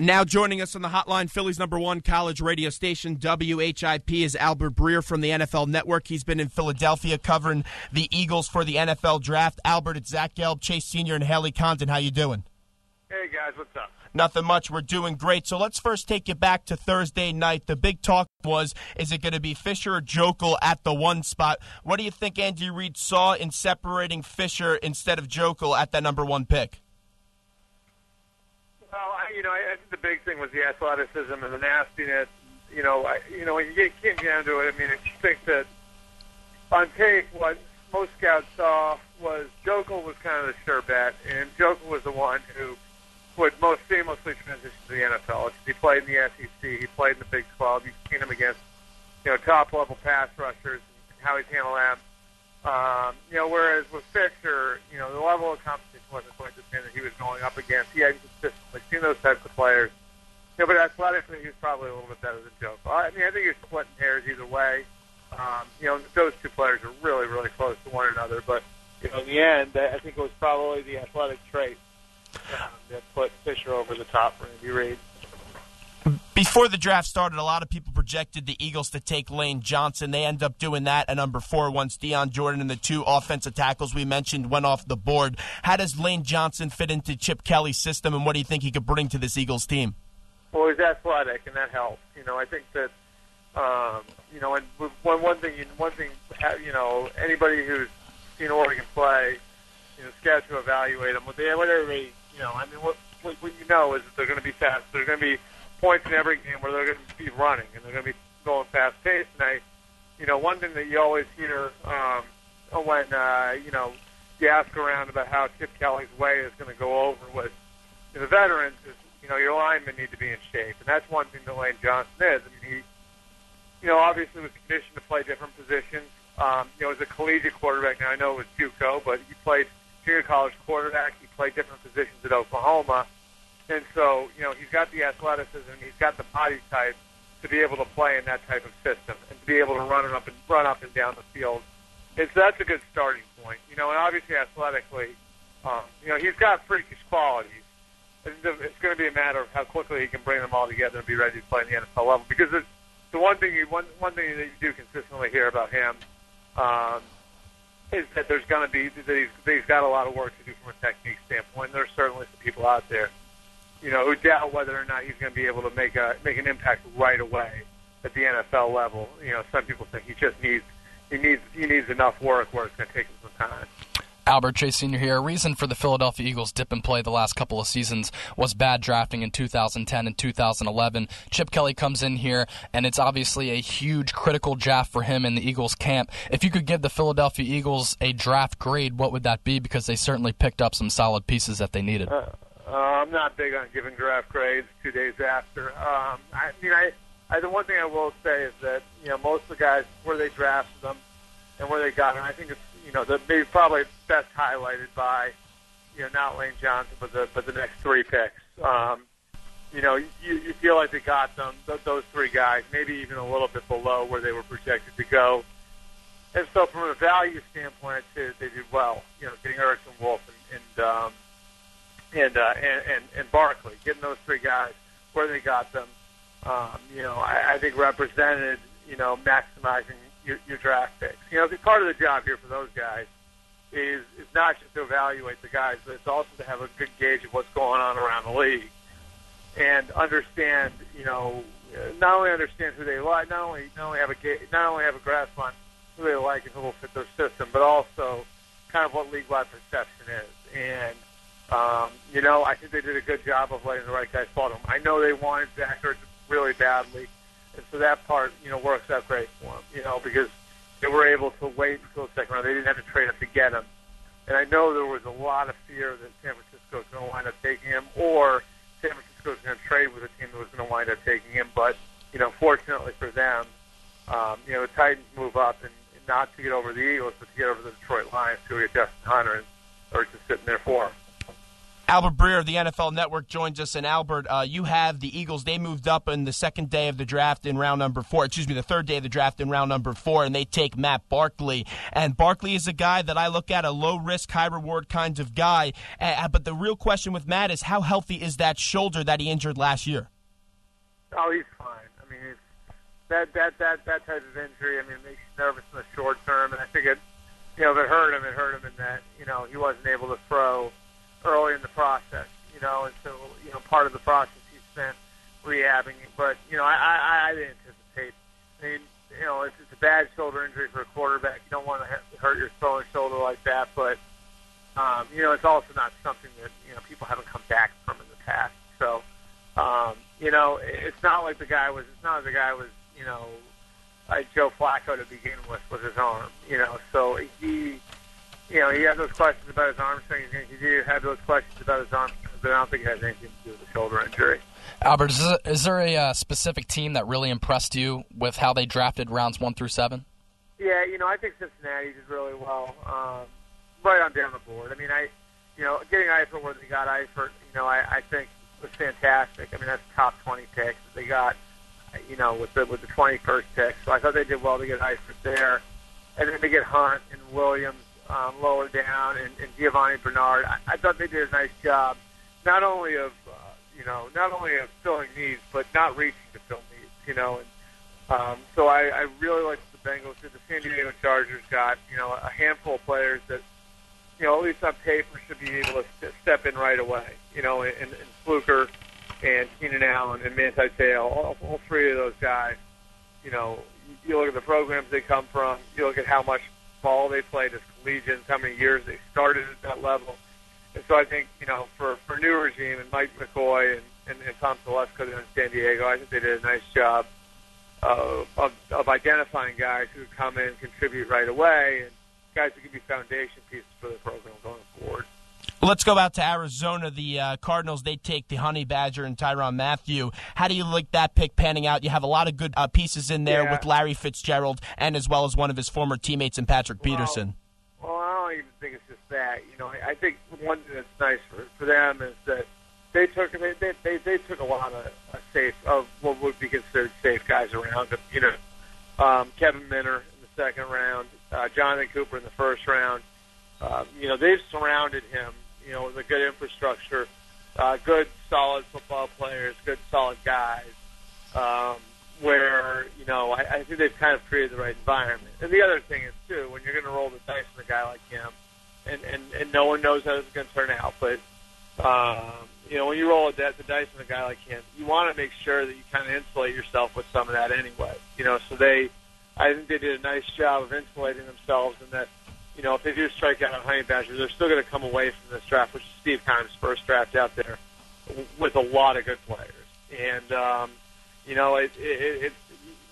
Now joining us on the hotline, Philly's #1 college radio station, WHIP, is Albert Breer from the NFL Network. He's been in Philadelphia covering the Eagles for the NFL Draft. Albert, it's Zach Gelb, Chase Sr., and Haley Condon. How you doing? Hey, guys, what's up? Nothing much. We're doing great. So let's first take you back to Thursday night. The big talk was, is it going to be Fisher or Joeckel at the 1 spot? What do you think Andy Reid saw in separating Fisher instead of Joeckel at that #1 pick? Well, I think the big thing was the athleticism and the nastiness. When you get down to it, I just think that on tape, what most scouts saw was Joeckel was kind of the sure bet, and Joeckel was the one who would most seamlessly transition to the NFL. He played in the SEC, he played in the Big 12. You've seen him against, top-level pass rushers and how he's handled them. Whereas with Fisher, the level of competition wasn't quite the same that he was going up against. He hadn't consistently seen those types of players. But athletically, he was probably a little bit better than Joeckel. I think you're splitting hairs either way. Those two players are really, really close to one another. But, in the end, I think it was probably the athletic trait that put Fisher over the top for Andy Reid. Before the draft started, a lot of people projected the Eagles to take Lane Johnson. They end up doing that at #4 once Deion Jordan and the 2 offensive tackles we mentioned went off the board. How does Lane Johnson fit into Chip Kelly's system, and what do you think he could bring to this Eagles team? Well, he's athletic, and that helps. I think that, and one thing, anybody who's seen Oregon play, scouts who evaluate them, what you know is that they're going to be fast. They're going to be points in every game where they're going to be running and they're going to be going fast-paced. And one thing that you always hear when you ask around about how Chip Kelly's way is going to go over with the veterans is, your linemen need to be in shape, and that's one thing that Lane Johnson is. He, obviously was conditioned to play different positions. As a collegiate quarterback, now I know it was JUCO, but he played junior college quarterback. He played different positions at Oklahoma. And so, he's got the athleticism, he's got the body type to be able to play in that type of system and to be able to run up and down the field. And so that's a good starting point. And obviously athletically, he's got freakish qualities. It's going to be a matter of how quickly he can bring them all together and be ready to play in the NFL level. Because the one thing that you do consistently hear about him is that there's going to be that he's got a lot of work to do from a technique standpoint. There's certainly some people out there, who doubt whether or not he's going to be able to make an impact right away at the NFL level. Some people think he needs enough work where it's going to take him some time. Albert, Chase Sr. here. A reason for the Philadelphia Eagles' dip and play the last couple of seasons was bad drafting in 2010 and 2011. Chip Kelly comes in here, and it's obviously a huge critical draft for him in the Eagles camp. If you could give the Philadelphia Eagles a draft grade, what would that be? Because they certainly picked up some solid pieces that they needed. I'm not big on giving draft grades 2 days after. The one thing I will say is that, most of the guys, where they drafted them and where they got them, I think it's, they're probably best highlighted by, not Lane Johnson, but the next 3 picks. You feel like they got them, those 3 guys, maybe even a little bit below where they were projected to go. And so from a value standpoint, I'd say that they did well, getting Erickson, Wolf, and Barkley, getting those 3 guys where they got them, I think represented, maximizing your draft picks. Part of the job here for those guys is not just to evaluate the guys, but it's also to have a good gauge of what's going on around the league and understand, not only understand who they like, not only have a grasp on who they like and who will fit their system, but also kind of what league-wide perception is. And I think they did a good job of letting the right guys fall to them. I know they wanted Zach Ertz really badly, and so that part, works out great for them, because they were able to wait until the second round. They didn't have to trade up to get him. And I know there was a lot of fear that San Francisco was going to wind up taking him, or San Francisco was going to trade with a team that was going to wind up taking him. But, fortunately for them, the Titans move up, and not to get over the Eagles, but to get over the Detroit Lions, who get Justin Hunter, and are just sitting there for him. Albert Breer, Breer of the NFL Network joins us. And Albert, you have the Eagles. They moved up in the second day of the draft in round number 4. The third day of the draft in round number 4, and they take Matt Barkley. And Barkley is a guy that I look at, a low-risk, high-reward kind of guy. But the real question with Matt is how healthy is that shoulder that he injured last year? Oh, he's fine. I mean, that type of injury, I mean, it makes you nervous in the short term. And I think if it hurt him in that, he wasn't able to throw early in the process, and so, part of the process he spent rehabbing. But, I didn't anticipate. I mean, it's a bad shoulder injury for a quarterback. You don't want to hurt your throwing shoulder like that. But, it's also not something that, people haven't come back from in the past. So, it's not like the guy was, like Joe Flacco to begin with his arm, So he had those questions about his arm, saying he did have those questions about his arm, but I don't think it has anything to do with the shoulder injury. Albert, is there a specific team that really impressed you with how they drafted rounds 1 through 7? Yeah, I think Cincinnati did really well, right on down the board. I mean, getting Eifert where they got Eifert, I think was fantastic. I mean, that's top 20 picks that they got, with the 21st pick. So I thought they did well to get Eifert there, and then to get Hunt and Williams lower down, and Giovanni Bernard. I thought they did a nice job, not only of filling needs, but not reaching to fill needs, And so I really liked what the Bengals did. The San Diego Chargers got, a handful of players that, at least on paper should be able to step in right away, and Fluker and Keenan Allen and Manti Te'o, all three of those guys, you look at the programs they come from, you look at how much ball they played as collegians, how many years they started at that level. And so I think, for new regime and Mike McCoy and Tom Telesco there in San Diego, I think they did a nice job of identifying guys who would come in and contribute right away, and guys who can be foundation pieces for the program going forward. Let's go out to Arizona. The Cardinals, they take the Honey Badger and Tyrann Mathieu. How do you like that pick panning out? You have a lot of good pieces in there with Larry Fitzgerald and as well as one of his former teammates in Patrick Peterson. Well, I don't even think it's just that. I think one thing that's nice for them is that they took a lot of what would be considered safe guys around them. Kevin Minner in the second round, Jonathan Cooper in the first round. They've surrounded him, with a good infrastructure, good, solid football players, good, solid guys, where, I think they've kind of created the right environment. And the other thing is, too, when you're going to roll the dice on a guy like him, and no one knows how it's going to turn out, but, when you roll the dice on a guy like him, you want to make sure that you kind of insulate yourself with some of that anyway. So I think they did a nice job of insulating themselves, and that, if they do strike out on Honey Badger, they're still going to come away from this draft, which is Steve Keim's first draft out there, with a lot of good players. And,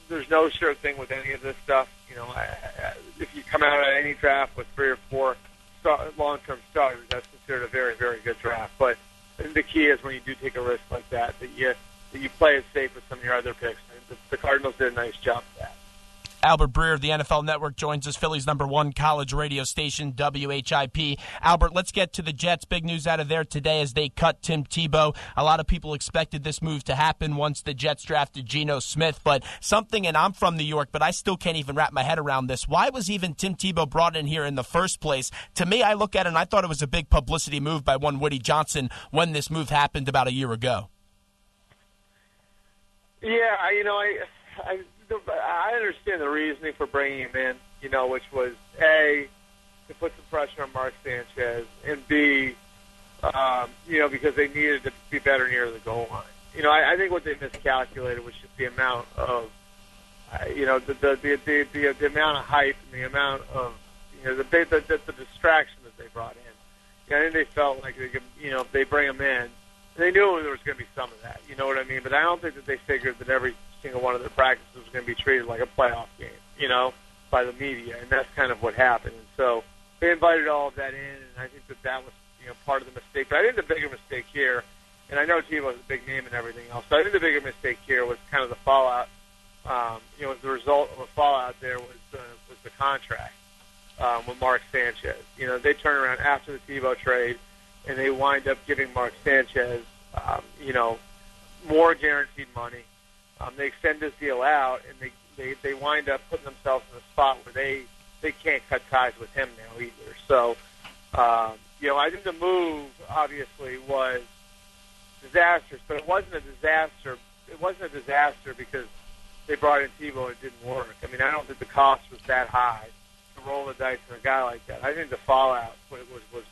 there's no sure thing with any of this stuff. If you come out of any draft with 3 or 4 long-term starters, that's considered a very, very good draft. But I think the key is when you do take a risk like that you play it safe with some of your other picks. And the Cardinals did a nice job of that. Albert Breer of the NFL Network joins us, Philly's #1 college radio station, WHIP. Albert, let's get to the Jets. Big news out of there today as they cut Tim Tebow. A lot of people expected this move to happen once the Jets drafted Geno Smith, but something, and I'm from New York, but I still can't even wrap my head around this. Why was even Tim Tebow brought in here in the first place? To me, I look at it and I thought it was a big publicity move by one Woody Johnson when this move happened about a year ago. Yeah, I understand the reasoning for bringing him in, which was A, to put some pressure on Mark Sanchez, and B, because they needed to be better near the goal line. I think what they miscalculated was just the amount of, the amount of hype and the amount of, the distraction that they brought in. I think they felt like they could, if they bring him in, they knew there was going to be some of that. You know what I mean? But I don't think that they figured that every single one of their practices was going to be treated like a playoff game, by the media, and that's kind of what happened. And so they invited all of that in, and I think that was, part of the mistake. But I think the bigger mistake here, and I know Tebow's a big name and everything else, but I think the bigger mistake here was kind of the fallout. As the result of a fallout there was the contract with Mark Sanchez. They turned around after the Tebow trade. and they wind up giving Mark Sanchez, more guaranteed money. They extend this deal out, and they wind up putting themselves in a spot where they can't cut ties with him now either. So, I think the move obviously was disastrous, but it wasn't a disaster. It wasn't a disaster because they brought in Tebow and it didn't work. I mean, I don't think the cost was that high to roll the dice on a guy like that. I think the fallout was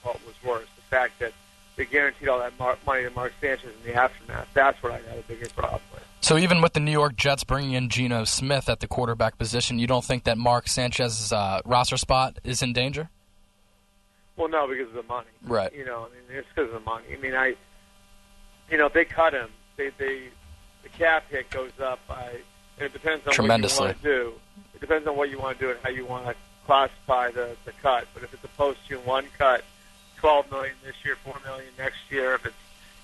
what was worse. The fact that they guaranteed all that money to Mark Sanchez in the aftermath. That's what I had a bigger problem with. So even with the New York Jets bringing in Geno Smith at the quarterback position, you don't think that Mark Sanchez's roster spot is in danger? Well, no, because of the money. Right. It's because of the money. I mean, if they cut him, the cap hit goes up by. And it depends on tremendously. What you want to do. It depends on what you want to do and how you want to classify the cut. But if it's a post-June 1 cut, $12 million this year, $4 million next year.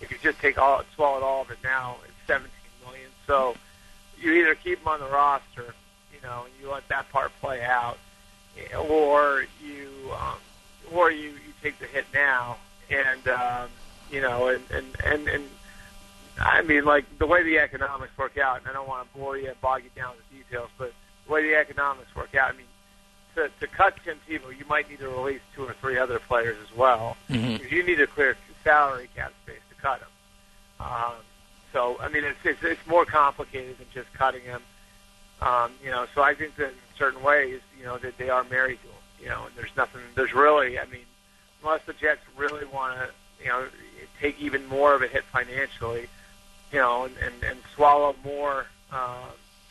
If you just swallow all of it now, it's $17 million. So you either keep him on the roster, and you let that part play out, or you take the hit now, and I mean, like, the way the economics work out, and I don't want to bore you and bog you down with the details, but the way the economics work out, I mean, to cut Tim Tebow, you might need to release 2 or 3 other players as well. Mm-hmm. You need to clear salary cap space to cut him. So, I mean, it's more complicated than just cutting him. So I think that in certain ways, that they are married to him, and there's really, I mean, unless the Jets really want to, take even more of a hit financially, and swallow more,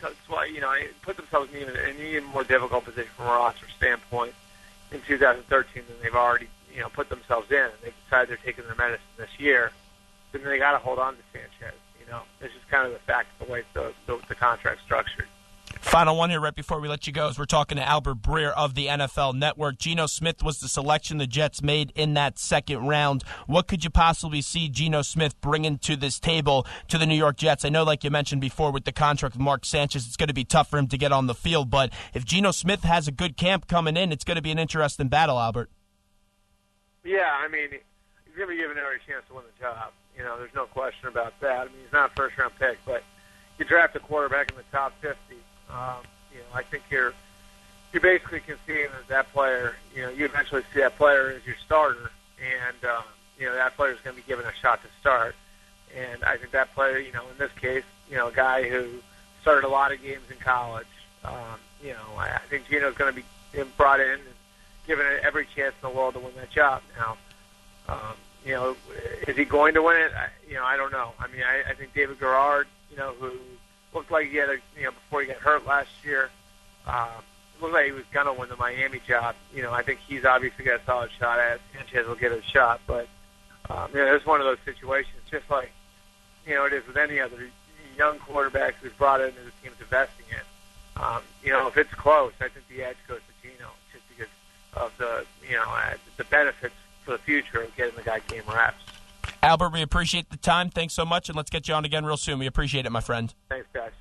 put themselves in an even more difficult position from a roster standpoint in 2013 than they've already, put themselves in. And they decide they're taking their medicine this year, then they got to hold on to Sanchez. It's just kind of the fact of the way the contract's structured. Final one here right before we let you go as we're talking to Albert Breer of the NFL Network. Geno Smith was the selection the Jets made in that second round. What could you possibly see Geno Smith bringing to this table to the New York Jets? I know, like you mentioned before, with the contract with Mark Sanchez, it's going to be tough for him to get on the field. But if Geno Smith has a good camp coming in, it's going to be an interesting battle, Albert. Yeah, I mean, he's going to be given every chance to win the job. There's no question about that. I mean, he's not a first-round pick, but you draft a quarterback in the top 50. I think you're basically conceding that player. You eventually see that player as your starter, and that player is going to be given a shot to start. And I think that player, in this case, a guy who started a lot of games in college. I think Geno's going to be brought in and given every chance in the world to win that job. Now, is he going to win it? I don't know. I mean, I think David Garrard, who looked like he had before he got hurt last year, looked like he was going to win the Miami job. I think he's obviously got a solid shot at it. Sanchez will get a shot, but it's one of those situations, just like it is with any other young quarterback who's brought into the team's investing in. If it's close, I think the edge goes to Geno, just because of the benefits for the future of getting the guy game reps. Albert, we appreciate the time. Thanks so much, and let's get you on again real soon. We appreciate it, my friend. Thanks, guys.